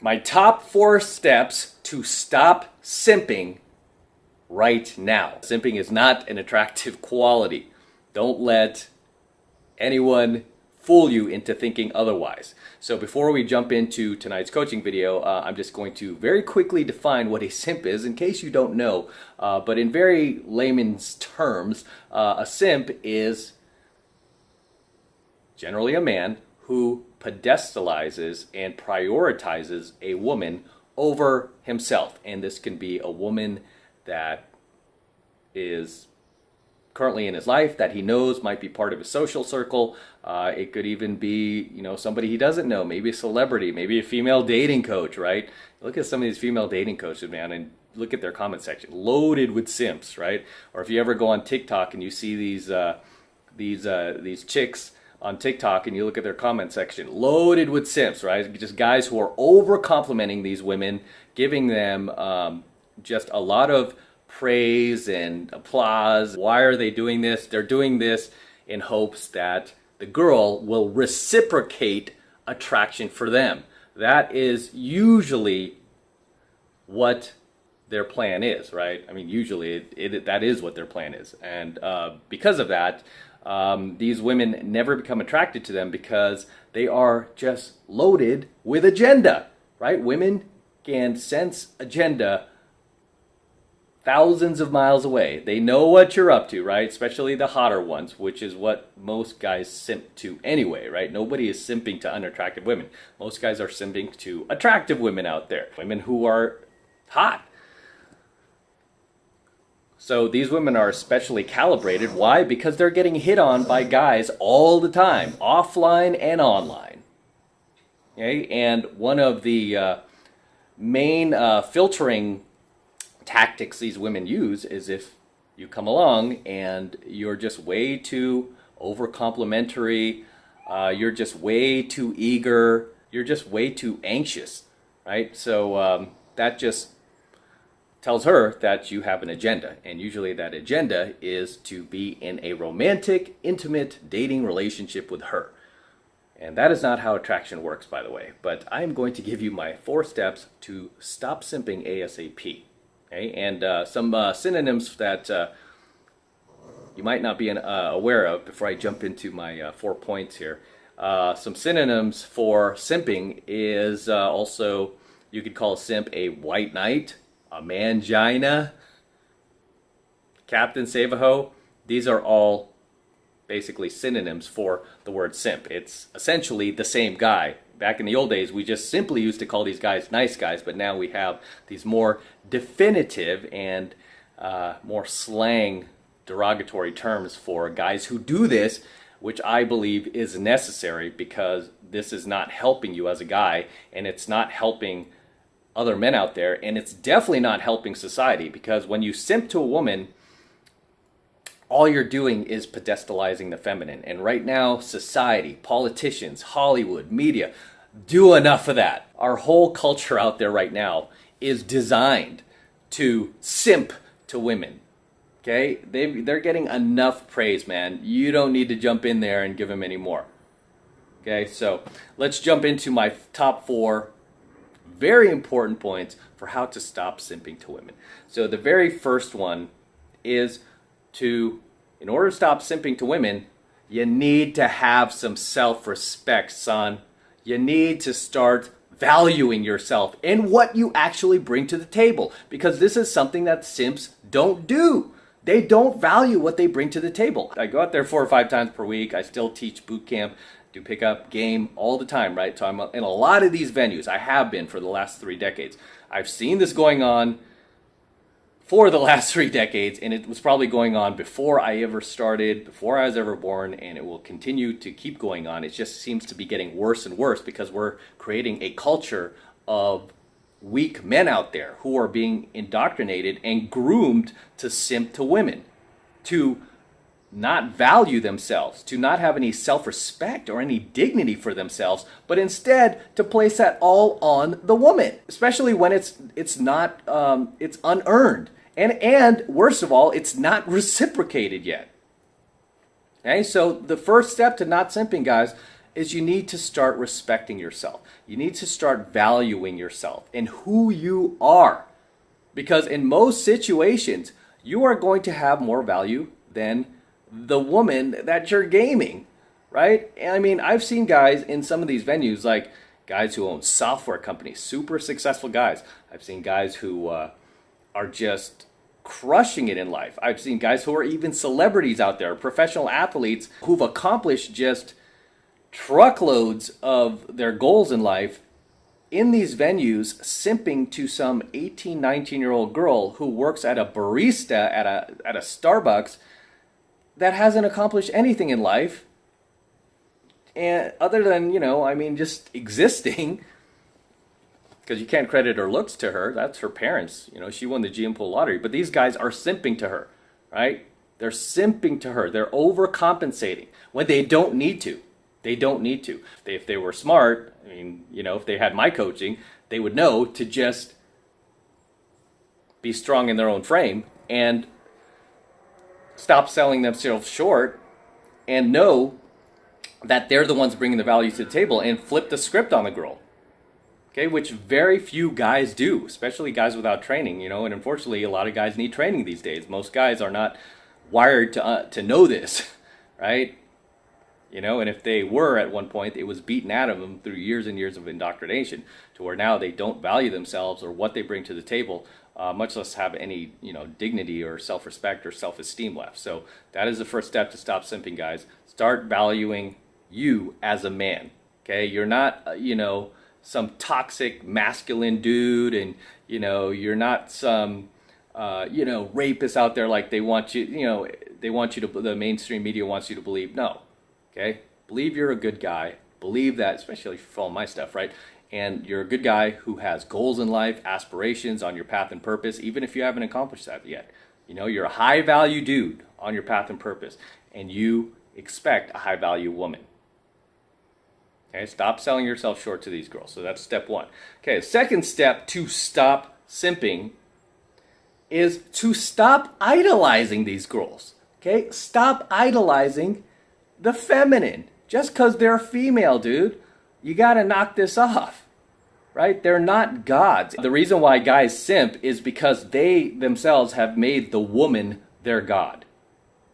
My top 4 steps to stop simping right now. Simping is not an attractive quality. Don't let anyone fool you into thinking otherwise. So before we jump into tonight's coaching video, I'm just going to very quickly define what a simp is in case you don't know. But in very layman's terms, a simp is generally a man who pedestalizes and prioritizes a woman over himself. And this can be a woman that is currently in his life that he knows might be part of his social circle. It could even be, somebody he doesn't know, maybe a celebrity, maybe a female dating coach, right? Look at some of these female dating coaches, man, and look at their comment section, loaded with simps, right? Or if you ever go on TikTok and you see these chicks on TikTok and you look at their comment section, loaded with simps, right? Just guys who are over complimenting these women, giving them just a lot of praise and applause. Why are they doing this? They're doing this in hopes that the girl will reciprocate attraction for them. That is usually what their plan is, right? I mean, usually that is what their plan is. And because of that, these women never become attracted to them because they are just loaded with agenda, right? Women can sense agenda thousands of miles away. They know what you're up to, right? Especially the hotter ones, which is what most guys simp to anyway, right? Nobody is simping to unattractive women. Most guys are simping to attractive women out there, women who are hot. So these women are especially calibrated. Why? Because they're getting hit on by guys all the time, offline and online. Okay? And one of the main filtering tactics these women use is if you come along and you're just way too over complimentary, you're just way too eager, you're just way too anxious, right? So that just tells her that you have an agenda, and usually that agenda is to be in a romantic, intimate dating relationship with her. And that is not how attraction works, by the way. But I'm going to give you my 4 steps to stop simping ASAP. Okay? And some synonyms that you might not be aware of before I jump into my 4 points here. Some synonyms for simping is also, you could call a simp a white knight, a mangina, Captain Save-A-Ho. These are all basically synonyms for the word simp. It's essentially the same guy. Back in the old days, we just simply used to call these guys nice guys, but now we have these more definitive and more slang derogatory terms for guys who do this, which I believe is necessary because this is not helping you as a guy, and it's not helping other men out there, and it's definitely not helping society, because when you simp to a woman, all you're doing is pedestalizing the feminine. And right now, society, politicians, Hollywood, media, do enough of that. Our whole culture out there right now is designed to simp to women. Okay? They're getting enough praise, man. You don't need to jump in there and give them any more. Okay, so let's jump into my top 4 very important points for how to stop simping to women. So the very first one is in order to stop simping to women, you need to have some self-respect, son. You need to start valuing yourself and what you actually bring to the table, because this is something that simps don't do. They don't value what they bring to the table. I go out there 4 or 5 times per week. I still teach boot camp, do pickup game all the time, right? So I'm in a lot of these venues. I have been for the last 3 decades. I've seen this going on for the last 3 decades, and it was probably going on before I ever started, before I was ever born, and it will continue to keep going on. It just seems to be getting worse and worse because we're creating a culture of weak men out there who are being indoctrinated and groomed to simp to women, to not value themselves, to not have any self-respect or any dignity for themselves, but instead to place that all on the woman, especially when it's unearned. And worst of all, it's not reciprocated yet. Okay, so the first step to not simping, guys, is you need to start respecting yourself. You need to start valuing yourself and who you are. Because in most situations, you are going to have more value than the woman that you're gaming, right? I mean, I've seen guys in some of these venues, like guys who own software companies, super successful guys. I've seen guys who are just crushing it in life. I've seen guys who are even celebrities out there, professional athletes who've accomplished just truckloads of their goals in life in these venues, simping to some 18, 19-year-old girl who works at a barista at a Starbucks that hasn't accomplished anything in life, and other than, just existing, because you can't credit her looks to her. That's her parents. She won the GM Pool lottery. But these guys are simping to her, right? They're simping to her. They're overcompensating when they don't need to. They don't need to. If they were smart, if they had my coaching, they would know to just be strong in their own frame and stop selling themselves short and know that they're the ones bringing the value to the table and flip the script on the girl. Okay, which very few guys do, especially guys without training, and unfortunately a lot of guys need training these days. Most guys are not wired to know this, right? And if they were at one point, it was beaten out of them through years and years of indoctrination to where now they don't value themselves or what they bring to the table, much less have any, dignity or self-respect or self-esteem left. So that is the first step to stop simping, guys. Start valuing you as a man, okay? You're not, some toxic masculine dude, and you're not some rapist out there like they want you. They want you to. The mainstream media wants you to believe. No, okay. Believe you're a good guy. Believe that, especially if you follow my stuff, right? And you're a good guy who has goals in life, aspirations on your path and purpose, even if you haven't accomplished that yet. You're a high value dude on your path and purpose, and you expect a high value woman. Okay, stop selling yourself short to these girls. So that's step one. Okay, the second step to stop simping is to stop idolizing these girls. Okay, stop idolizing the feminine. Just because they're female, dude, you got to knock this off, right? They're not gods. The reason why guys simp is because they themselves have made the woman their god.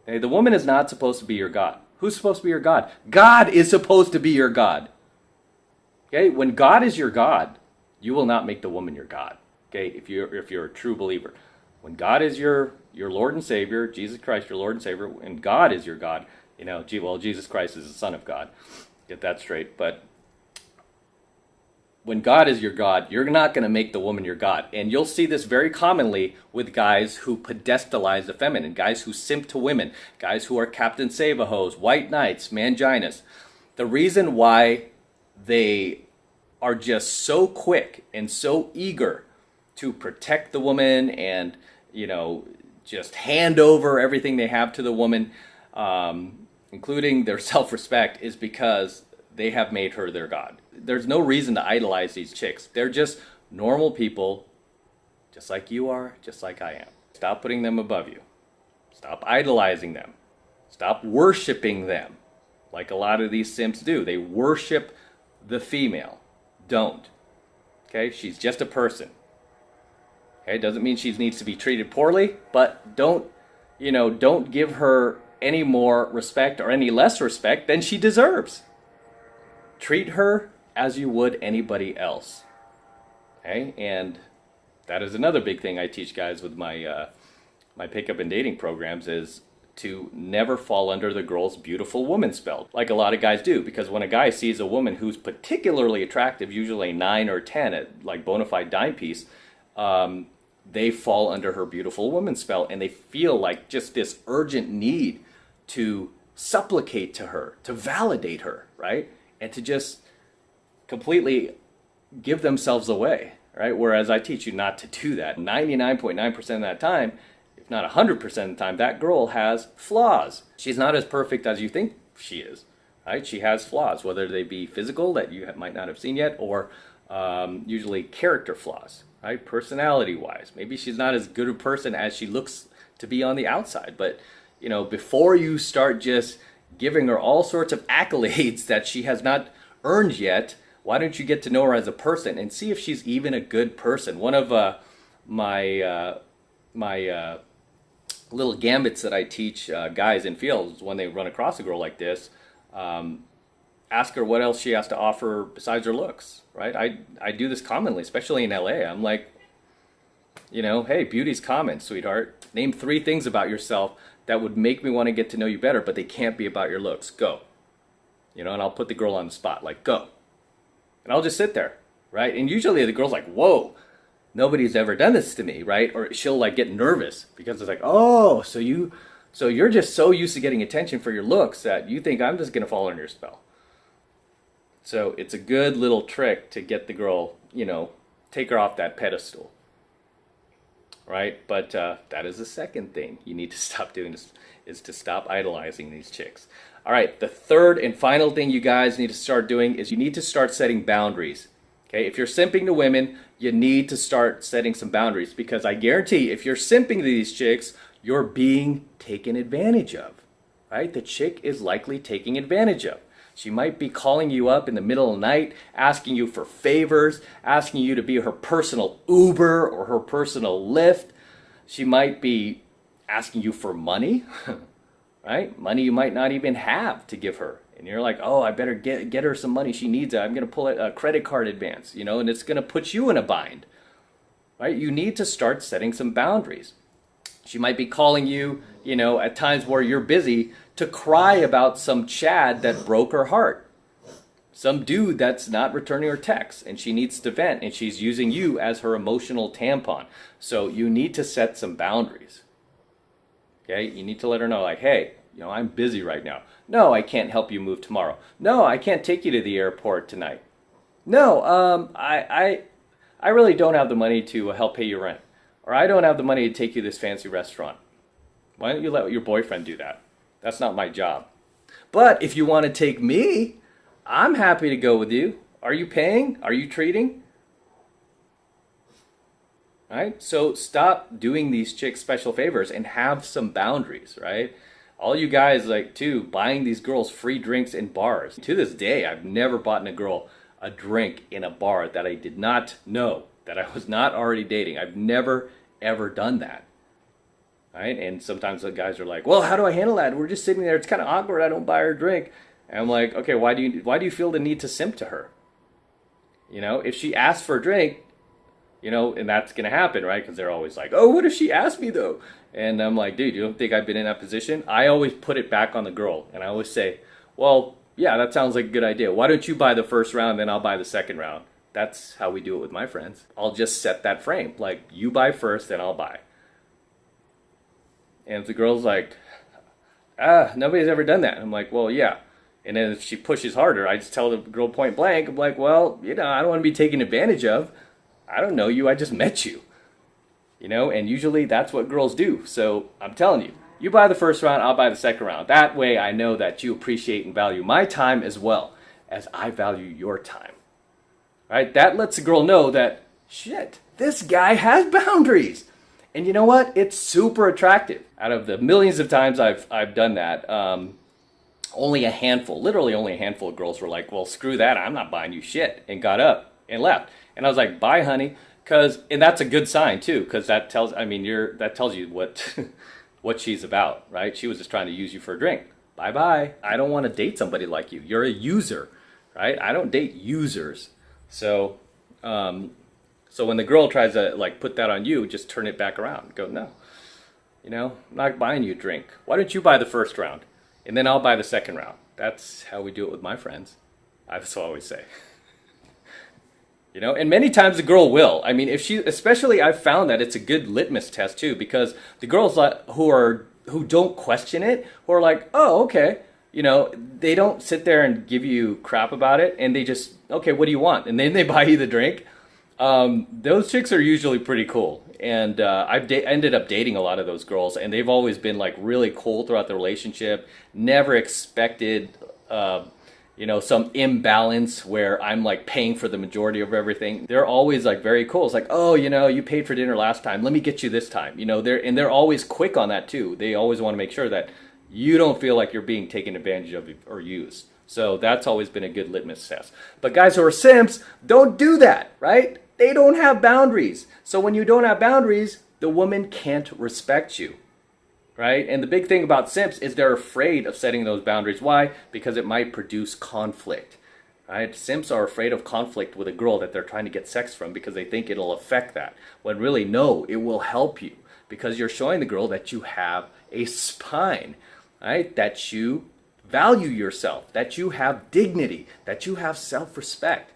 Okay, the woman is not supposed to be your god. Who's supposed to be your God? God is supposed to be your God. Okay, when God is your God, you will not make the woman your God. Okay, if you're a true believer, when God is your Lord and Savior, Jesus Christ your Lord and Savior, and God is your God, Jesus Christ is the Son of God. Get that straight. But when God is your God, you're not going to make the woman your God. And you'll see this very commonly with guys who pedestalize the feminine, guys who simp to women, guys who are Captain Save-A-Hos, white knights, manginas. The reason why they are just so quick and so eager to protect the woman and, just hand over everything they have to the woman, including their self-respect, is because they have made her their God. There's no reason to idolize these chicks. They're just normal people, just like you are, just like I am. Stop putting them above you. Stop idolizing them. Stop worshiping them like a lot of these simps do. They worship the female. Don't. Okay? She's just a person. Okay? Doesn't mean she needs to be treated poorly, but don't give her any more respect or any less respect than she deserves. Treat her as you would anybody else. Okay? And that is another big thing I teach guys with my my pickup and dating programs, is to never fall under the girl's beautiful woman spell, like a lot of guys do. Because when a guy sees a woman who's particularly attractive, usually a 9 or 10 at like bona fide dime piece, they fall under her beautiful woman spell, and they feel like just this urgent need to supplicate to her, to validate her, right? And to just completely give themselves away, right? Whereas I teach you not to do that. 99.9% of that time, if not 100% of the time, that girl has flaws. She's not as perfect as you think she is, right? She has flaws, whether they be physical that you might not have seen yet, or usually character flaws, right? Personality-wise. Maybe she's not as good a person as she looks to be on the outside. But, before you start just giving her all sorts of accolades that she has not earned yet. Why don't you get to know her as a person and see if she's even a good person? One of my little gambits that I teach guys in fields when they run across a girl like this, ask her what else she has to offer besides her looks, right? I do this commonly, especially in LA. I'm like, hey, beauty's common, sweetheart. Name 3 things about yourself that would make me want to get to know you better, but they can't be about your looks. Go. And I'll put the girl on the spot, like, go. And I'll just sit there, right? And usually the girl's like, whoa, nobody's ever done this to me, right? Or she'll like get nervous because it's like, oh, so you're just so used to getting attention for your looks that you think I'm just going to fall under your spell. So it's a good little trick to get the girl, take her off that pedestal, right? But that is the second thing you need to stop doing is to stop idolizing these chicks. All right, the third and final thing you guys need to start doing is you need to start setting boundaries. Okay, if you're simping to women, you need to start setting some boundaries, because I guarantee if you're simping to these chicks, you're being taken advantage of, right? The chick is likely taking advantage of. She might be calling you up in the middle of the night, asking you for favors, asking you to be her personal Uber or her personal Lyft. She might be asking you for money, right? Money you might not even have to give her. And you're like, oh, I better get her some money. She needs it. I'm going to pull a credit card advance, and it's going to put you in a bind, right? You need to start setting some boundaries. She might be calling you, at times where you're busy to cry about some Chad that broke her heart. Some dude that's not returning her texts and she needs to vent and she's using you as her emotional tampon. So you need to set some boundaries. Okay? You need to let her know, like, hey, I'm busy right now. No, I can't help you move tomorrow. No, I can't take you to the airport tonight. No, I really don't have the money to help pay your rent. Or I don't have the money to take you to this fancy restaurant. Why don't you let your boyfriend do that? That's not my job. But if you want to take me, I'm happy to go with you. Are you paying? Are you treating? Right? So stop doing these chicks special favors and have some boundaries, right? All you guys buying these girls free drinks in bars. To this day, I've never bought a girl a drink in a bar that I did not know, that I was not already dating. I've never, ever done that. Right? And sometimes the guys are like, well, how do I handle that? We're just sitting there. It's kind of awkward. I don't buy her a drink. And I'm like, okay, why do you feel the need to simp to her? If she asks for a drink, and that's going to happen, right? Because they're always like, oh, what if she asked me though? And I'm like, dude, you don't think I've been in that position? I always put it back on the girl. And I always say, well, yeah, that sounds like a good idea. Why don't you buy the first round, then I'll buy the second round? That's how we do it with my friends. I'll just set that frame. Like, you buy first, then I'll buy. And if the girl's like, nobody's ever done that. I'm like, well, yeah. And then if she pushes harder, I just tell the girl point blank, I'm like, well, I don't want to be taken advantage of. I don't know you. I just met you. And usually that's what girls do. So I'm telling you, you buy the first round, I'll buy the second round. That way I know that you appreciate and value my time as well as I value your time. Right? That lets a girl know that, shit, this guy has boundaries. And you know what? It's super attractive. Out of the millions of times I've done that, literally only a handful of girls were like, well, screw that, I'm not buying you shit, and got up and left. And I was like, bye, honey. And that's a good sign too, because that tells you what what she's about, right? She was just trying to use you for a drink. Bye-bye. I don't want to date somebody like you. You're a user, right? I don't date users. So when the girl tries to put that on you, just turn it back around. Go, no, I'm not buying you a drink. Why don't you buy the first round? And then I'll buy the second round. That's how we do it with my friends. That's what I always say. And many times the girl will. I mean, especially I've found that it's a good litmus test too, because the girls who don't question it, who are like, oh, okay, they don't sit there and give you crap about it, and they just, okay, what do you want? And then they buy you the drink. Those chicks are usually pretty cool. And I've ended up dating a lot of those girls, and they've always been really cool throughout the relationship. Never expected, some imbalance where I'm paying for the majority of everything. They're always very cool. It's like, oh, you paid for dinner last time. Let me get you this time. They're always quick on that too. They always want to make sure that, you don't feel like you're being taken advantage of or used. So that's always been a good litmus test. But guys who are simps don't do that, right? They don't have boundaries. So when you don't have boundaries, the woman can't respect you, right? And the big thing about simps is they're afraid of setting those boundaries. Why? Because it might produce conflict, right? Simps are afraid of conflict with a girl that they're trying to get sex from because they think it'll affect that. When really, no, it will help you because you're showing the girl that you have a spine, right? That you value yourself, that you have dignity, that you have self-respect.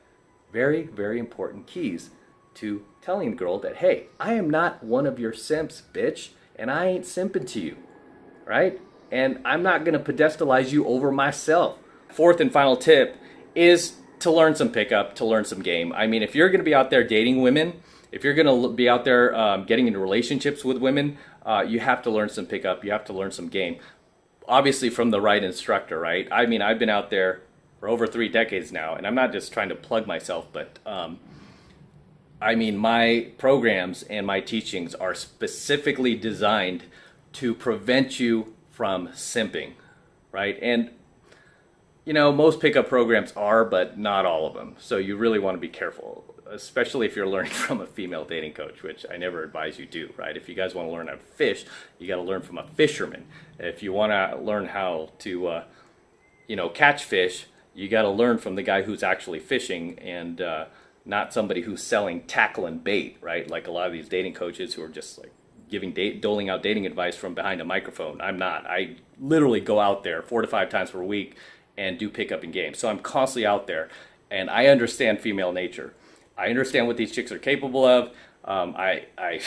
Very, very important keys to telling the girl that, hey, I am not one of your simps, bitch, and I ain't simping to you, right? And I'm not going to pedestalize you over myself. Fourth and final tip is to learn some pickup, to learn some game. I mean, if you're going to be out there dating women, if you're going to be out there getting into relationships with women, you have to learn some pickup, you have to learn some game. Obviously from the right instructor, right? I mean, I've been out there for over 3 decades now, and I'm not just trying to plug myself, but I mean, my programs and my teachings are specifically designed to prevent you from simping, right? And, you know, most pickup programs are, but not all of them. So you really want to be careful, especially if you're learning from a female dating coach, which I never advise you do, right? If you guys want to learn how to fish, you got to learn from a fisherman. If you want to learn how to, catch fish, you got to learn from the guy who's actually fishing and not somebody who's selling tackle and bait, right? Like a lot of these dating coaches who are just like doling out dating advice from behind a microphone. I'm not. I literally go out there 4 to 5 times per week and do pickup in games. So I'm constantly out there, and I understand female nature. I understand what these chicks are capable of. I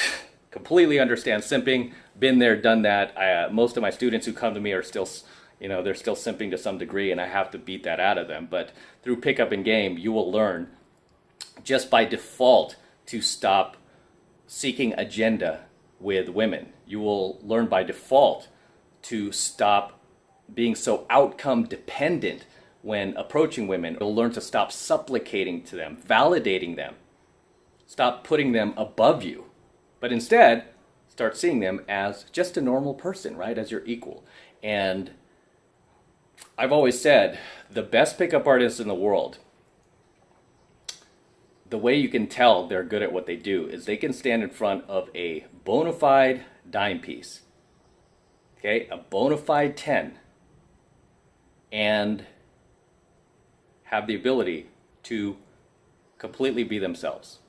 completely understand simping. Been there, done that. Most of my students who come to me are still, they're still simping to some degree, and I have to beat that out of them. But through pickup in game, you will learn just by default to stop seeking agenda with women. You will learn by default to stop being so outcome dependent when approaching women. You'll learn to stop supplicating to them, validating them, stop putting them above you, but instead start seeing them as just a normal person, right? As your equal. And I've always said the best pickup artists in the world, the way you can tell they're good at what they do is they can stand in front of a bona fide dime piece, okay, a bona fide 10, and have the ability to completely be themselves,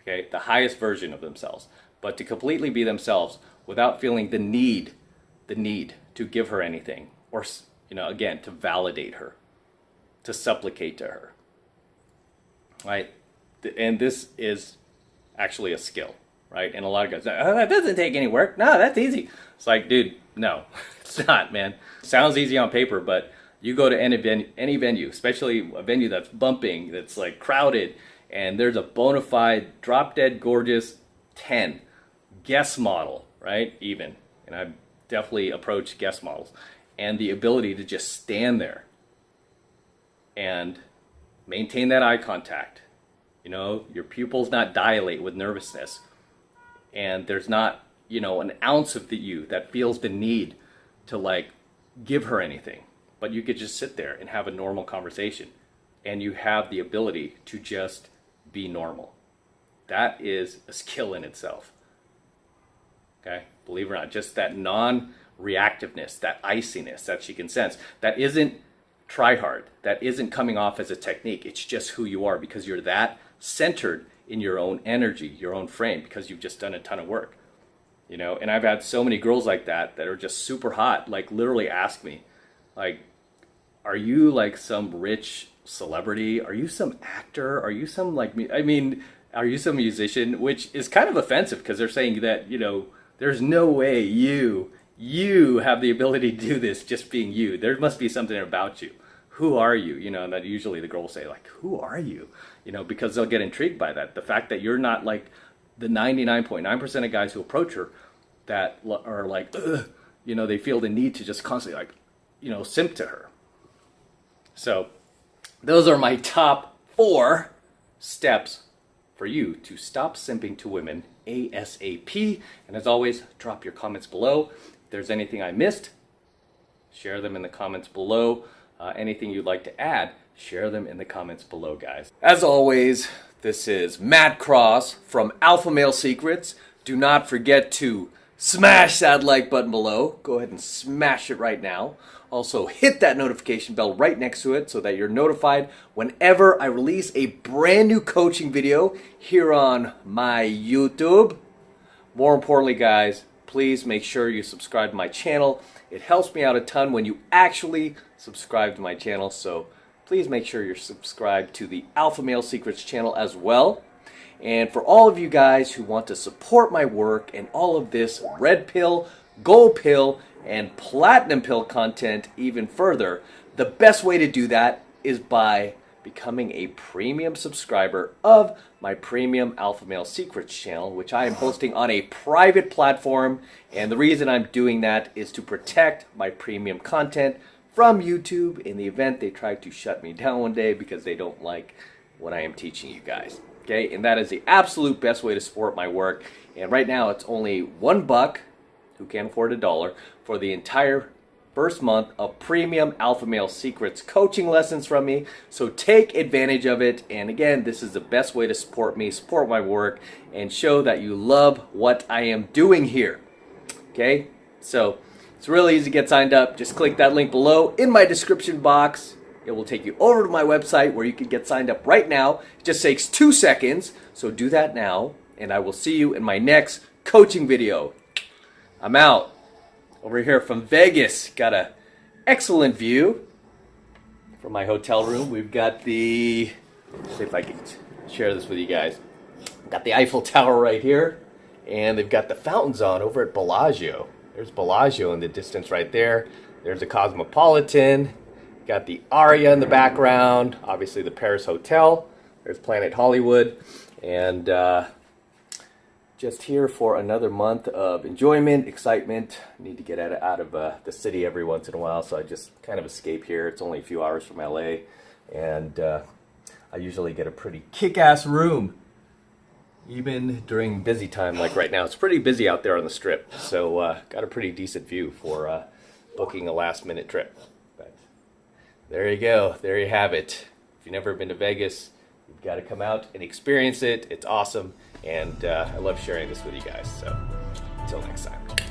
okay, the highest version of themselves, but to completely be themselves without feeling the need to give her anything or, again, to validate her, to supplicate to her, right? And this is actually a skill, right? And a lot of guys, oh, that doesn't take any work. No, that's easy. It's like, dude, no, it's not, man. Sounds easy on paper, but you go to any venue, especially a venue that's bumping, that's like crowded, and there's a bona fide, drop dead gorgeous 10 guest model, right? Even, and I've definitely approached guest models, and the ability to just stand there and maintain that eye contact. Your pupils not dilate with nervousness, and there's not, an ounce of you that feels the need to like give her anything, but you could just sit there and have a normal conversation, and you have the ability to just be normal. That is a skill in itself. Okay, believe it or not, just that non-reactiveness, that iciness that she can sense, that isn't try hard, that isn't coming off as a technique. It's just who you are because you're that centered in your own energy, your own frame, because you've just done a ton of work. And I've had so many girls like that are just super hot, like literally ask me, like, are you like some rich celebrity? Are you some actor? Are you some are you some musician? Which is kind of offensive because they're saying that, there's no way you have the ability to do this just being you. There must be something about you. Who are you? And that usually the girl will say, like, who are you? Because they'll get intrigued by that. The fact that you're not like the 99.9% of guys who approach her that are like, ugh, they feel the need to just constantly like, simp to her. So those are my top 4 steps for you to stop simping to women ASAP. And as always, drop your comments below. If there's anything I missed, share them in the comments below. Anything you'd like to add, share them in the comments below, guys. As always, this is Matt Cross from AlphaMaleSecrets. Do not forget to smash that like button below. Go ahead and smash it right now. Also, hit that notification bell right next to it so that you're notified whenever I release a brand new coaching video here on my YouTube. More importantly, guys, please make sure you subscribe to my channel. It helps me out a ton when you actually subscribe to my channel, so please make sure you're subscribed to the AlphaMaleSecrets channel as well. And for all of you guys who want to support my work and all of this red pill, gold pill, and platinum pill content even further, the best way to do that is by becoming a premium subscriber of my premium AlphaMaleSecrets channel, which I am hosting on a private platform. And the reason I'm doing that is to protect my premium content from YouTube in the event they try to shut me down one day because they don't like what I am teaching you guys. Okay, and that is the absolute best way to support my work. And right now it's only $1, who can't afford $1, for the entire first month of premium AlphaMaleSecrets coaching lessons from me. So take advantage of it. And again, this is the best way to support me, support my work, and show that you love what I am doing here. Okay, so it's really easy to get signed up. Just click that link below in my description box. It will take you over to my website where you can get signed up right now. It just takes 2 seconds, so do that now, and I will see you in my next coaching video. I'm out. Over here from Vegas, got an excellent view from my hotel room. We've got the, let's see if I can share this with you guys. Got the Eiffel Tower right here, and they've got the fountains on over at Bellagio. There's Bellagio in the distance right there. There's the Cosmopolitan. Got the Aria in the background, obviously the Paris Hotel. There's Planet Hollywood, and just here for another month of enjoyment, excitement. Need to get out of the city every once in a while, so I just kind of escape here. It's only a few hours from LA, and I usually get a pretty kick-ass room, even during busy time like right now. It's pretty busy out there on the Strip, so got a pretty decent view for booking a last-minute trip. There you go. There you have it. If you've never been to Vegas, you've got to come out and experience it. It's awesome. And I love sharing this with you guys. So until next time.